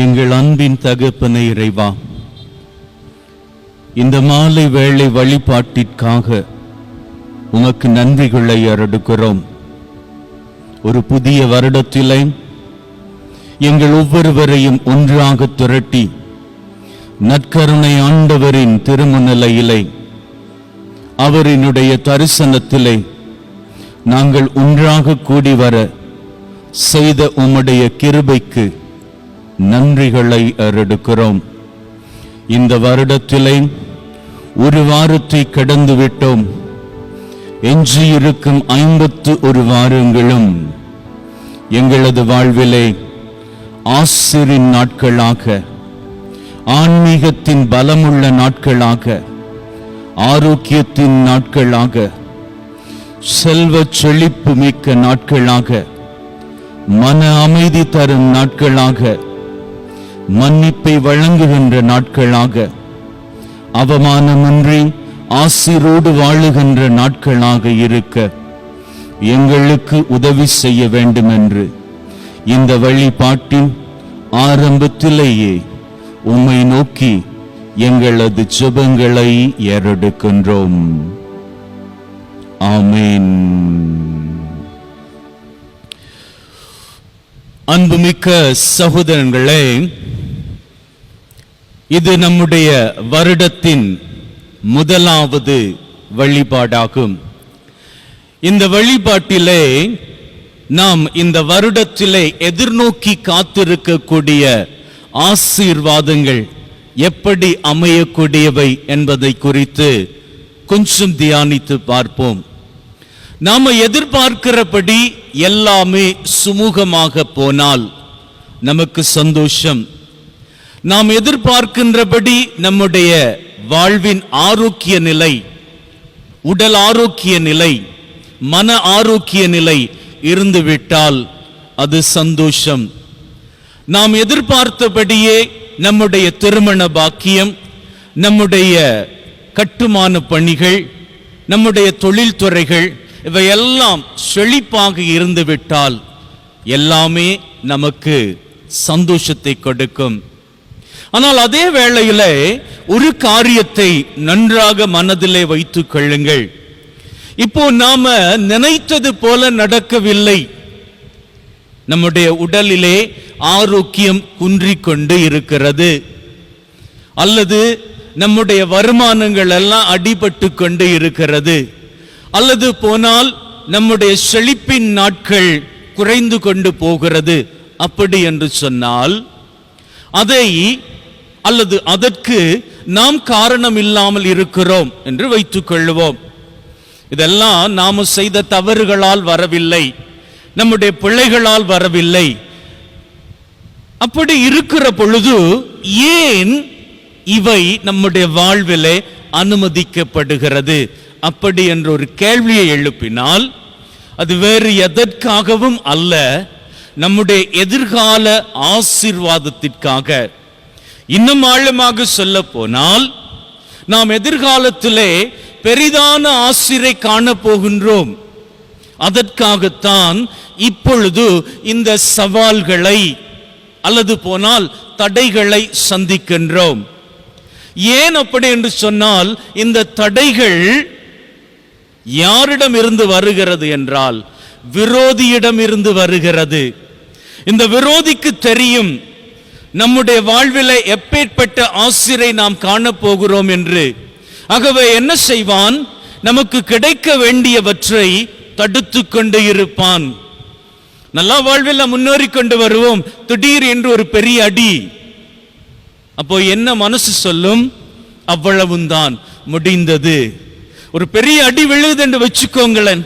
எங்கள் அன்பின் தகப்பனை இறைவா, இந்த மாலை வேளை வழிபாட்டிற்காக உமக்கு நன்றிகளை அர்ப்பணிக்கிறோம். ஒரு புதிய வருடத்திலே எங்கள் ஒவ்வொருவரையும் ஒன்றாக திரட்டி நற்கருணை ஆண்டவரின் திருமுன்னிலையிலே அவரினுடைய தரிசனத்திலே நாங்கள் ஒன்றாக கூடி வர செய்த உம்முடைய கிருபைக்கு நன்றிகளை அர்ப்பணிக்கிறோம். இந்த வருடத்திலே ஒரு வாரத்தை கடந்து விட்டோம். எஞ்சியிருக்கும் 51 வாரங்களும் எங்களது வாழ்விலே ஆசிரின் நாட்களாக, ஆன்மீகத்தின் பலமுள்ள நாட்களாக, ஆரோக்கியத்தின் நாட்களாக, செல்வ செழிப்பு மிக்க நாட்களாக, மன அமைதி தரும் நாட்களாக, மன்னிப்பை வழங்குகின்ற நாட்களாக, அவமானமின்றி ஆசிரோடு வாழுகின்ற நாட்களாக இருக்க எங்களுக்கு உதவி செய்ய வேண்டும் என்று இந்த வழிபாட்டின் ஆரம்பத்திலேயே உம்மை நோக்கி எங்களது ஜெபங்களை ஏறெடுக்கின்றோம். ஆமென். அன்புமிக்க சகோதரர்களே, இது நம்முடைய வருடத்தின் முதலாவது வழிபாடாகும். இந்த வழிபாட்டிலே நாம் இந்த வருடத்திலே எதிர்நோக்கி காத்திருக்கக்கூடிய ஆசீர்வாதங்கள் எப்படி அமையக்கூடியவை என்பதை குறித்து கொஞ்சம் தியானித்து பார்ப்போம். நாம எதிர்பார்க்கிறபடி எல்லாமே சுமூகமாக போனால் நமக்கு சந்தோஷம். நாம் எதிர்பார்க்கின்றபடி நம்முடைய வாழ்வின் ஆரோக்கிய நிலை, உடல் ஆரோக்கிய நிலை, மன ஆரோக்கிய நிலை இருந்துவிட்டால் அது சந்தோஷம். நாம் எதிர்பார்த்தபடியே நம்முடைய திருமண பாக்கியம், நம்முடைய கட்டுமான பணிகள், நம்முடைய தொழில்துறைகள் இவையெல்லாம் செழிப்பாக இருந்துவிட்டால் எல்லாமே நமக்கு சந்தோஷத்தை கொடுக்கும். ஆனால் அதே வேளையிலே ஒரு காரியத்தை நன்றாக மனதிலே வைத்துக் கொள்ளுங்கள். இப்போ நாம நினைத்தது போல நடக்கவில்லை. நம்முடைய உடலிலே ஆரோக்கியம் குன்றிக்கொண்டு இருக்கிறது, அல்லது நம்முடைய வருமானங்கள் எல்லாம் அடிபட்டு கொண்டு இருக்கிறது, அல்லது போனால் நம்முடைய செழிப்பின் நாட்கள் குறைந்து கொண்டு போகிறது. அப்படி என்று சொன்னால் அதை அல்லது அதற்கு நாம் காரணம் இல்லாமல் இருக்கிறோம் என்று வைத்துக் கொள்வோம். இதெல்லாம் நாம செய்த தவறுகளால் வரவில்லை, நம்முடைய பிள்ளைகளால் வரவில்லை. அப்படி இருக்கிற பொழுது ஏன் இவை நம்முடைய வாழ்விலே அனுமதிக்கப்படுகிறது அப்படி என்ற ஒரு கேள்வியை எழுப்பினால் அது வேறு எதற்காகவும் அல்ல, நம்முடைய எதிர்கால ஆசீர்வாதத்திற்காக. இன்னும் ஆழமாக சொல்ல போனால் நாம் எதிர்காலத்திலே பெரிதான ஆசீரை காண போகின்றோம். அதற்காகத்தான் இப்பொழுது இந்த சவால்களை அல்லது போனால் தடைகளை சந்திக்கின்றோம். ஏன் அப்படி என்று சொன்னால் இந்த தடைகள் யாரிடம் இருந்து வருகிறது என்றால் விரோதியிடம் இருந்து வருகிறது. இந்த விரோதிக்கு தெரியும் நம்முடைய வாழ்விலே எப்பேற்பட்ட ஆசீரை நாம் காணப்போகிறோம் என்று. ஆகவே என்ன செய்வான்? நமக்கு கிடைக்க வேண்டியவற்றை தடுத்து கொண்டு இருப்பான். நல்லா வாழ்வில் முன்னேறி கொண்டு வருவோம், திடீர் என்று ஒரு பெரிய அடி. அப்போ என்ன மனசு சொல்லும்? அவ்வளவுதான், முடிந்தது. ஒரு பெரிய அடி விழுது என்று வச்சுக்கோங்களேன்,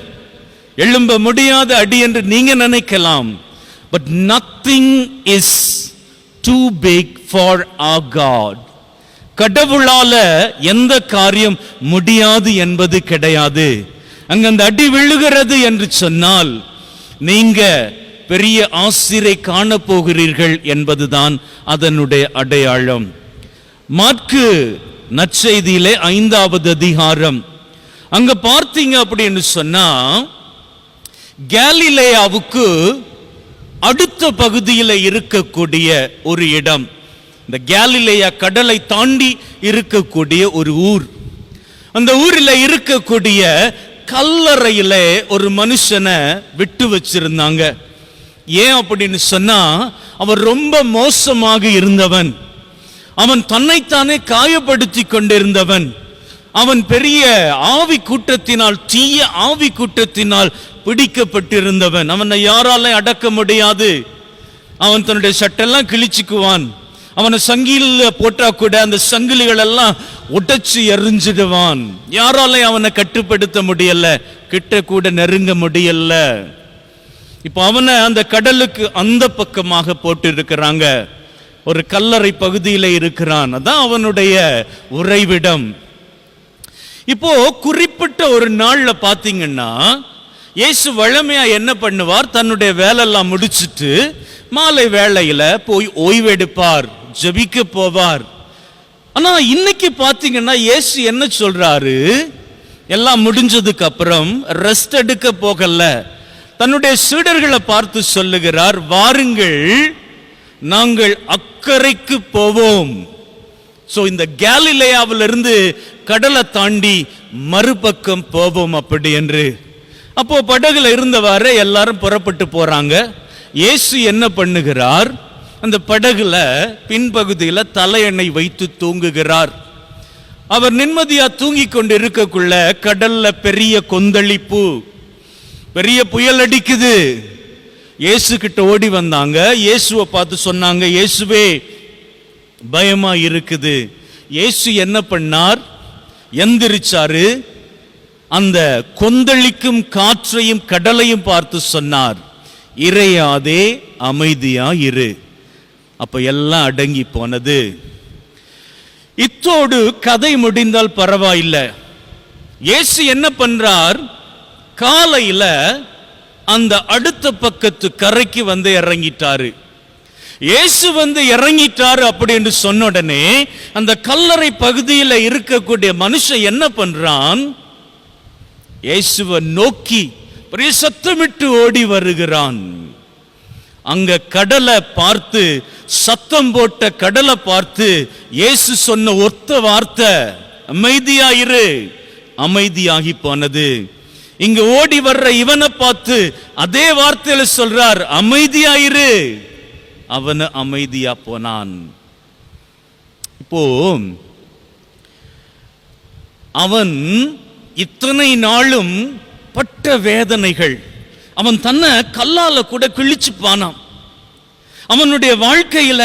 எழும்ப முடியாத அடி என்று நீங்க நினைக்கலாம். But nothing is too big for our God. கடவுளால எந்த காரியம் முடியாது என்பது கிடையாது. அங்க அந்த அடி விழுகிறது என்று சொன்னால் நீங்க பெரிய ஆசீரை காண போகிறீர்கள் என்பதுதான் அதனுடைய அடையாளம். மாற்கு நற்செய்தியிலே 5வது அதிகாரம் அங்க பார்த்தீங்க அப்படின்னு சொன்னா, கேலிலேயாவுக்கு அடுத்த பகுதியில் இருக்கக்கூடிய ஒரு இடம், இந்த கேலிலேயா கடலை தாண்டி இருக்கக்கூடிய ஒரு ஊர். அந்த ஊரில் இருக்கக்கூடிய கல்லறையில ஒரு மனுஷனை விட்டு வச்சிருந்தாங்க. ஏன் அப்படின்னு சொன்னா, அவன் ரொம்ப மோசமாக இருந்தவன். அவன் தன்னைத்தானே காயப்படுத்தி கொண்டிருந்தவன். அவன் பெரிய ஆவி கூட்டத்தினால், தீய ஆவி கூட்டத்தினால் பிடிக்கப்பட்டிருந்தவன். அவனை யாராலையும் அடக்க முடியாது. அவன் தன்னுடைய சட்டெல்லாம் கிழிச்சுக்குவான். அவனை சங்கிலில போட்டா கூட அந்த சங்கிலிகள் எல்லாம் உடைச்சு எறிஞ்சிடுவான். யாராலையும் அவனை கட்டுப்படுத்த முடியல, கிட்ட கூட நெருங்க முடியல. இப்ப அவனை அந்த கடலுக்கு அந்த பக்கமாக போட்டு இருக்கிறாங்க. ஒரு கல்லறை பகுதியில் இருக்கிறான். அதான் அவனுடைய உறைவிடம். இப்போ குறிப்பிட்ட ஒரு நாள்ல பாத்தீங்கன்னா, இயேசு வழமையா என்ன பண்ணுவார், தன்னுடைய வேலையெல்லாம் முடிச்சுட்டு மாலை வேளையில போய் ஓய்வெடுப்பார், ஜெபிக்க போவார். ஆனா இன்னைக்கு பாத்தீங்கன்னா இயேசு என்ன சொல்றாரு, எல்லாம் முடிஞ்சதுக்கு அப்புறம் ரெஸ்ட் எடுக்க போகல. தன்னுடைய சீடர்களை பார்த்து சொல்லுகிறார், வாருங்கள் நாங்கள் அக்கறைக்கு போவோம். சோ இந்த கேலிலேயாவிலிருந்து கடலை தாண்டி மறுபக்கம் போவோம் அப்படி என்று. அப்போ படகுல இருந்தவாறு எல்லாரும் புறப்பட்டு போறாங்க. இயேசு என்ன பண்ணுகிறார், அந்த படகுல பின்பகுதியில தலையணை வைத்து தூங்குகிறார். அவர் நிம்மதியா தூங்கி கொண்டு இருக்கக்குள்ள கடல்ல பெரிய கொந்தளிப்பு, பெரிய புயல் அடிக்குது. இயேசு கிட்ட ஓடி வந்தாங்க. இயேசுவை பார்த்து சொன்னாங்க, இயேசுவே பயமா இருக்குது. இயேசு என்ன பண்ணார், எந்திரிச்சாரு. அந்த கொந்தளிக்கும் காற்றையும் கடலையும் பார்த்து சொன்னார், இறையாதே, அமைதியா இரு. அப்ப எல்லாம் அடங்கி போனது. இத்தோடு கதை முடிந்தால் பரவாயில்லை. இயேசு என்ன பண்றார், காலையில அந்த அடுத்த பக்கத்து கரைக்கு வந்து இறங்கிட்டாரு. இயேசு வந்து இறங்கிட்டாரு அப்படி என்று சொன்ன உடனே அந்த கல்லறை பகுதியில் இருக்கக்கூடிய மனுஷன் என்ன பண்றான், இயேசுவை நோக்கி பெரிய சத்தமிட்டு ஓடி வருகிறான். அங்க கடலை பார்த்து, சத்தம் போட்ட கடலை பார்த்து இயேசு சொன்ன ஒத்த வார்த்தை, அமைதியாயிரு. அமைதியாகி போனது. இங்க ஓடி வர்ற இவனை பார்த்து அதே வார்த்தையில சொல்றார், அமைதியாயிரு. அவன அமைதியா போனான். இப்போ அவன் இத்தனை நாளும் பட்ட வேதனைகள், அவன் தன்னை கல்லால கூட கிழிச்சு பானான். அவனுடைய வாழ்க்கையில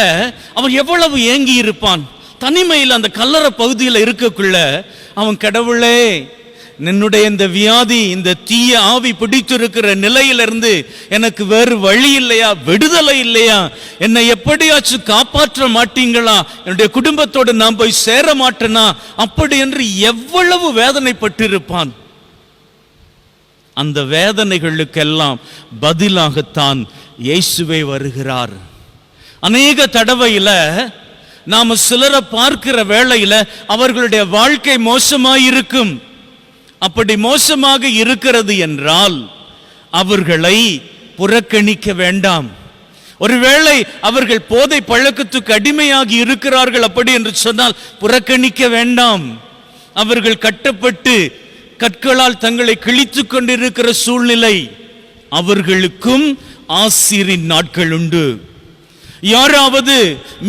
அவன் எவ்வளவு ஏங்கி இருப்பான். தனிமையில் அந்த கல்லறை பகுதியில் இருக்கக்குள்ள அவன், கடவுளே என்னுடைய இந்த வியாதி, இந்த தீய ஆவி பிடித்திருக்கிற நிலையிலிருந்து எனக்கு வேறு வழி இல்லையா, விடுதலை இல்லையா, என்னை எப்படியாச்சும் காப்பாற்ற மாட்டீங்களா, என்னுடைய குடும்பத்தோடு நான் போய் சேர மாட்டேனா, அப்படி என்று எவ்வளவு வேதனைப்பட்டிருப்பான். அந்த வேதனைகளுக்கெல்லாம் பதிலாகத்தான் இயேசுவே வருகிறார். அநேக தடவையில நாம சிலரை பார்க்கிற வேளையில அவர்களுடைய வாழ்க்கை மோசமாயிருக்கும். அப்படி மோசமாக இருக்கிறது என்றால் அவர்களை புறக்கணிக்க வேண்டாம். ஒருவேளை அவர்கள் போதை பழக்கத்துக்கு அடிமையாகி இருக்கிறார்கள் அப்படி என்று சொன்னால் புறக்கணிக்க வேண்டாம். அவர்கள் கட்டப்பட்டு கற்களால் தங்களை கிழித்துக் கொண்டிருக்கிற சூழ்நிலை, அவர்களுக்கும் ஆசிரின் நாட்கள் உண்டு. யாராவது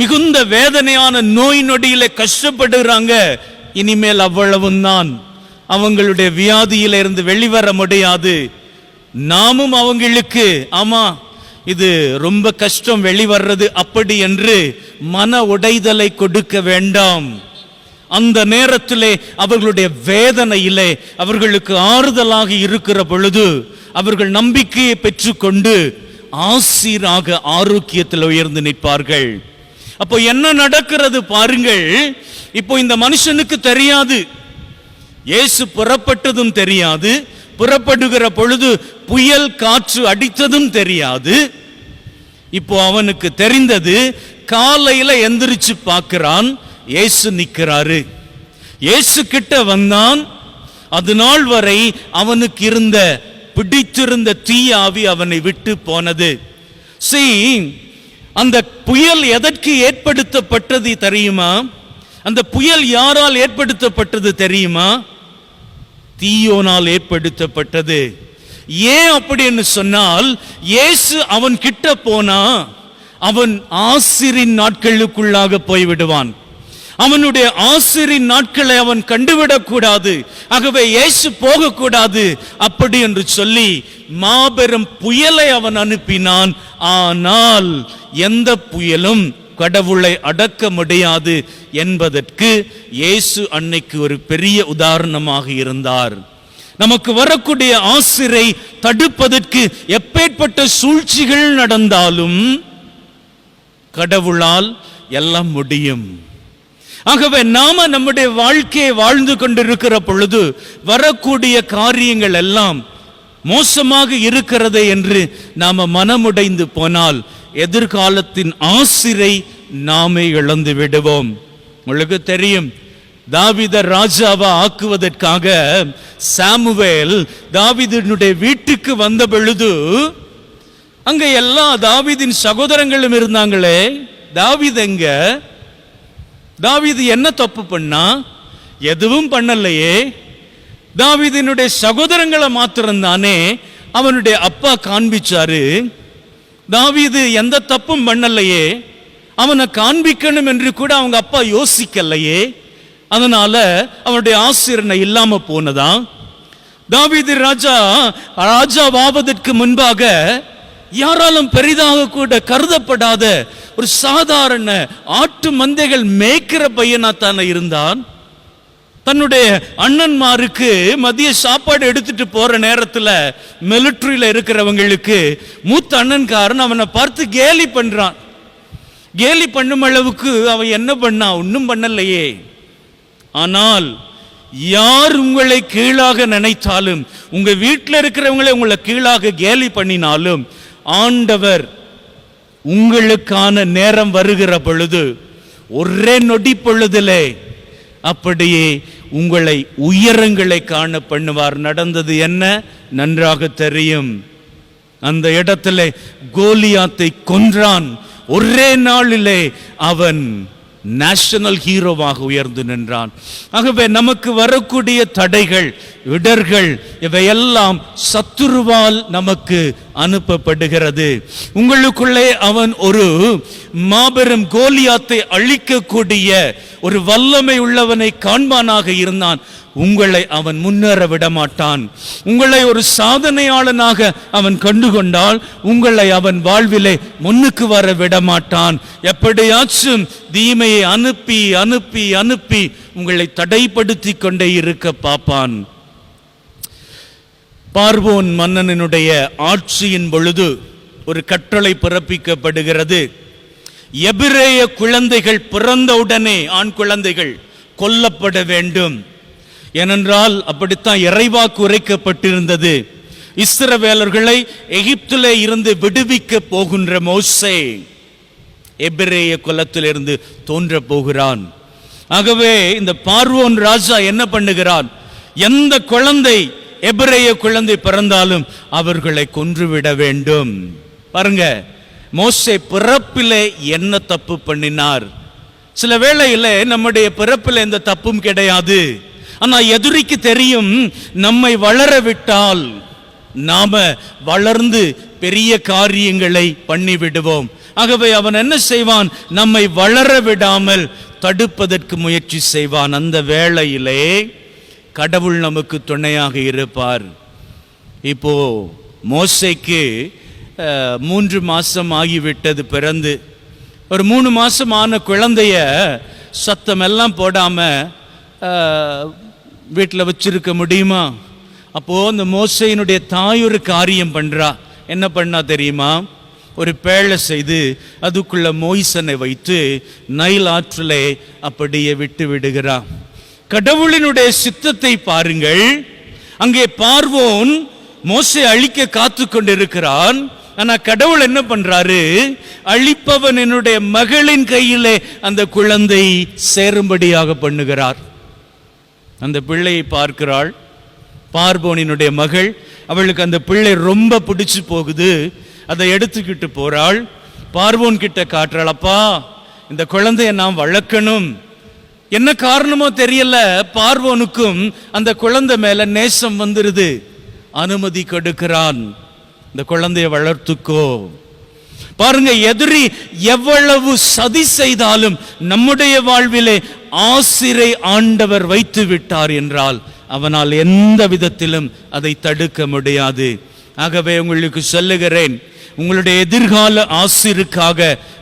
மிகுந்த வேதனையான நோய் நொடியில கஷ்டப்படுகிறாங்க, இனிமேல் அவ்வளவும் தான், அவங்களுடைய வியாதியில இருந்து வெளிவர முடியாது. நாமும் அவங்களுக்கு ஆமா இது ரொம்ப கஷ்டம் வெளிவர்றது அப்படி என்று மன உடைதலை கொடுக்க வேண்டாம். அந்த நேரத்திலே அவர்களுடைய வேதனையிலே அவர்களுக்கு ஆறுதலாக இருக்கிற பொழுது அவர்கள் நம்பிக்கையை பெற்றுக்கொண்டு ஆசீராக ஆரோக்கியத்தில் உயர்ந்து நிற்பார்கள். அப்போ என்ன நடக்கிறது பாருங்கள். இப்போ இந்த மனுஷனுக்கு தெரியாது, இயேசு புறப்பட்டதும் தெரியாது, புறப்படுகிற பொழுது புயல் காற்று அடித்ததும் தெரியாது. இப்போ அவனுக்கு தெரிந்தது, காலையில எந்திரிச்சு பார்க்கிறான், இயேசு நிற்கிறாரு. இயேசு கிட்ட வந்தான். அது நாள் வரை அவனுக்கு இருந்த பிடித்திருந்த தீய ஆவி அவனை விட்டு போனது. See, அந்த புயல் எதற்கு ஏற்படுத்தப்பட்டது தெரியுமா? அந்த புயல் யாரால் ஏற்படுத்தப்பட்டது தெரியுமா? தீயோனால் ஏற்படுத்தப்பட்டது. ஏன் அப்படின்னு சொன்னால், இயேசு அவன் கிட்ட போனா அவன் ஆசிரின் நாட்களுக்குள்ளாக போய்விடுவான். அவனுடைய ஆசிரின் நாட்களை அவன் கண்டுவிடக் கூடாது. ஆகவே இயேசு போகக்கூடாது அப்படி என்று சொல்லி மாபெரும் புயலை அவன் அனுப்பினான். ஆனால் எந்த புயலும் கடவுளை அடக்க முடியாது என்பதற்கு இயேசு அன்னைக்கு ஒரு பெரிய உதாரணமாக இருந்தார். நமக்கு வரக்கூடிய ஆசிரை தடுப்பதற்கு எப்பேற்பட்ட சூழ்ச்சிகள் நடந்தாலும் கடவுளால் எல்லாம் முடியும். ஆகவே நாம நம்முடைய வாழ்க்கையை வாழ்ந்து கொண்டிருக்கிற பொழுது வரக்கூடிய காரியங்கள் எல்லாம் மோசமாக இருக்கிறது என்று நாம மனமுடைந்து போனால் எதிர்காலத்தின் ஆசிரை நாமே இழந்து விடுவோம். உங்களுக்கு தெரியும், தாவீதை ராஜாவா ஆக்குவதற்காக சாமுவேல் தாவீதினுடைய வீட்டுக்கு வந்த பொழுது அங்க எல்லா தாவீதின் சகோதரங்களும் இருந்தாங்களே. தாவீது என்ன தப்பு பண்ணா? எதுவும் பண்ணலையே. தாவீதினுடைய சகோதரங்களை மாத்திரம்தானே அவனுடைய அப்பா காண்பிச்சாரு. தாவீது எந்த தப்பும் பண்ணலையே, அவனை காண்பிக்கணும் என்று கூட அவங்க அப்பா யோசிக்கலையே. அதனால அவனுடைய ஆசிரியனை இல்லாம போனதா? தாவீது ராஜாவாவதற்கு முன்பாக யாராலும் பெரிதாக கூட கருதப்படாத ஒரு சாதாரண ஆட்டு மந்தைகள் மேய்க்கிற பையனாத்தான இருந்தான். தன்னுடைய அண்ணன்மாருக்கு மதிய சாப்பாடு எடுத்துட்டு போற நேரத்துல மிலிட்டரியில இருக்கிறவங்களுக்கு மூத்த அண்ணன்காரன் அவனை பார்த்து கேலி பண்றான். கேலி பண்ணும் அளவுக்கு அவன் என்ன பண்ணா? ஒன்னும் பண்ணலையே. ஆனால் யார் உங்களை கீழாக நினைத்தாலும், உங்க வீட்டில் இருக்கிறவங்களை உங்களை கீழாக கேலி பண்ணினாலும், ஆண்டவர் உங்களுக்கான நேரம் வருகிற பொழுது ஒரே நொடி பொழுதிலே அப்படியே உங்களை உயரங்களை காண பண்ணுவார். நடந்தது என்ன நன்றாக தெரியும். அந்த இடத்திலே கோலியாத்தை கொன்றான். ஒரே நாளிலே அவன் நேஷனல் ஹீரோவாக உயர்ந்து நின்றான். ஆகவே நமக்கு வரக்கூடிய தடைகள், இடர்கள் இவையெல்லாம் சத்துருவால் நமக்கு அனுப்பப்படுகிறது. உங்களுக்குள்ளே அவன் ஒரு மாபெரும் கோலியாத்தை அழிக்கக்கூடிய ஒரு வல்லமை உள்ளவனை காண்பானாக இருந்தான். உங்களை அவன் முன்னேற விட மாட்டான். உங்களை ஒரு சாதனையாளனாக அவன் கண்டுகொண்டால் உங்களை அவன் வாழ்விலே முன்னுக்கு வர விட மாட்டான். எப்படியாச்சும் தீமையை அனுப்பி அனுப்பி அனுப்பி உங்களை தடைப்படுத்தி கொண்டே இருக்க பார்ப்பான். பார்வோன் மன்னனுடைய ஆட்சியின் பொழுது ஒரு கட்டளை பிறப்பிக்கப்படுகிறது. எபிரேய குழந்தைகள் பிறந்தவுடனே ஆண் குழந்தைகள் கொல்லப்பட வேண்டும். ஏனென்றால் அப்படித்தான் இறைவாக்கு உரைக்கப்பட்டிருந்தது. இஸ்ரவேலர்களை எகிப்திலே இருந்து விடுவிக்க போகின்ற மோசே எபிரேய குலத்திலிருந்து தோன்ற போகிறான். ஆகவே இந்த பார்வோன் ராஜா என்ன பண்ணுகிறான்? எந்த குழந்தை எபிரேய குழந்தை பிறந்தாலும் அவர்களை கொன்றுவிட வேண்டும். பாருங்க, மோசே பிறப்பிலே என்ன தப்பு பண்ணினார்? சில வேளையிலே நம்முடைய பிறப்பில் எந்த தப்பும் கிடையாது. ஆனா எதிரிக்கு தெரியும், நம்மை வளர விட்டால் நாம வளர்ந்து பெரிய காரியங்களை பண்ணி விடுவோம். ஆகவே அவன் என்ன செய்வான்? நம்மை வளர விடாமல் தடுப்பதற்கு முயற்சி செய்வான். அந்த வேளையிலே கடவுள் நமக்கு துணையாக இருப்பார். இப்போ மோசேக்கு 3 மாசம் ஆகிவிட்டது பிறந்து. ஒரு 3 மாசம் ஆன குழந்தைய சத்தம் எல்லாம் போடாம வீட்டில் வச்சிருக்க முடியுமா? அப்போ அந்த மோசேயினுடைய தாய் ஒரு காரியம் பண்றா. என்ன பண்ணா தெரியுமா? ஒரு பேழை செய்து அதுக்குள்ள மோய்சனை வைத்து நைல் ஆற்றிலே அப்படியே விட்டு விடுகிறா. கடவுளினுடைய சித்தத்தை பாருங்கள். அங்கே பார்வோன் மோசே அழிக்க காத்து கொண்டிருக்கிறான். ஆனா கடவுள் என்ன பண்றாரு? அழிப்பவன் என்னுடைய மகளின் கையிலே அந்த குழந்தை சேரும்படியாக பண்ணுகிறார். அந்த பிள்ளையை பார்க்கிறாள் பார்வோனினுடைய மகள். அவளுக்கு அந்த பிள்ளை ரொம்ப பிடிச்சு போகுது. அதை எடுத்துக்கிட்டு போறாள். பார்வோன் கிட்ட காட்டுறாள், அப்பா இந்த குழந்தைய நான் வளர்க்கணும். என்ன காரணமோ தெரியல, பார்வோனுக்கும் அந்த குழந்தை மேல நேசம் வந்துருது. அனுமதி கொடுக்கிறான், இந்த குழந்தைய வளர்த்துக்கோ. பாருங்க, எதிரி எவ்வளவு சதி செய்தாலும் நம்முடைய வாழ்விலே ஆசிரை ஆண்டவர் வைத்து விட்டார் என்றால் அவனால் எந்த விதத்திலும் அதை தடுக்க முடியாது. ஆகவே உங்களுக்கு சொல்லுகிறேன், உங்களுடைய எதிர்கால ஆசிருக்காக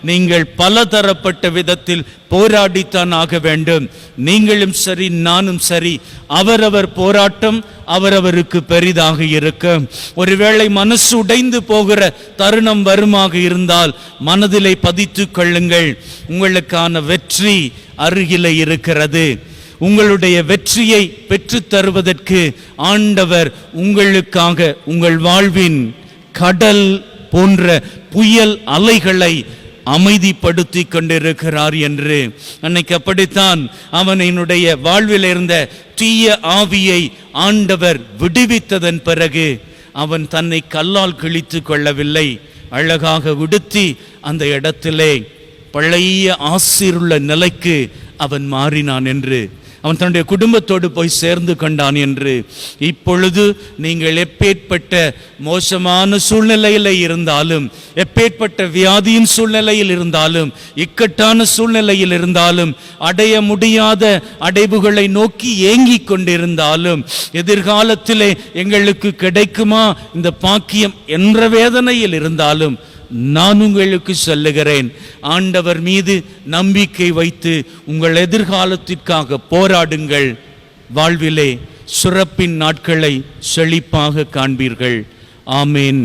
நீங்கள் பலதரப்பட்ட விதத்தில் போராடித்தான் ஆக வேண்டும். நீங்களும் சரி, நானும் சரி. அவரவர் போராட்டம் அவரவருக்கு பெரிதாக இருக்கும். ஒருவேளை மனசு உடைந்து போகிற தருணம் வருமாக இருந்தால் மனதிலே பதித்து கொள்ளுங்கள், உங்களுக்கான வெற்றி அருகிலே இருக்கிறது. உங்களுடைய வெற்றியை பெற்றுத் தருவதற்கு ஆண்டவர் உங்களுக்காக உங்கள் வாழ்வின் கடல் போன்ற புயல் அலைகளை அமைதிப்படுத்தி கொண்டிருக்கிறார் என்று. அன்னைக்கு அப்படித்தான் அவனுடைய வாழ்வில் இருந்த தீய ஆவியை ஆண்டவர் விடுவித்ததன் பிறகு அவன் தன்னை கல்லால் கிழித்து கொள்ளவில்லை, அழகாக உடுத்தி அந்த இடத்திலே பழைய ஆசீருள்ள நிலைக்கு அவன் மாறினான் என்று, அவன் தன்னுடைய குடும்பத்தோடு போய் சேர்ந்து கொண்டான் என்று. இப்பொழுது நீங்கள் எப்பேற்பட்ட மோசமான சூழ்நிலையில் இருந்தாலும், எப்பேற்பட்ட வியாதியின் சூழ்நிலையில் இருந்தாலும், இக்கட்டான சூழ்நிலையில் இருந்தாலும், அடைய முடியாத அடைவுகளை நோக்கி ஏங்கிக் கொண்டிருந்தாலும், எதிர்காலத்திலே எங்களுக்கு கிடைக்குமா இந்த பாக்கியம் என்ற வேதனையில் இருந்தாலும், நான் உங்களுக்கு சொல்லுகிறேன், ஆண்டவர் மீது நம்பிக்கை வைத்து உங்கள் எதிர்காலத்திற்காக போராடுங்கள். வாழ்விலே சிறப்பின் நாட்களை செழிப்பாக காண்பீர்கள். ஆமேன்.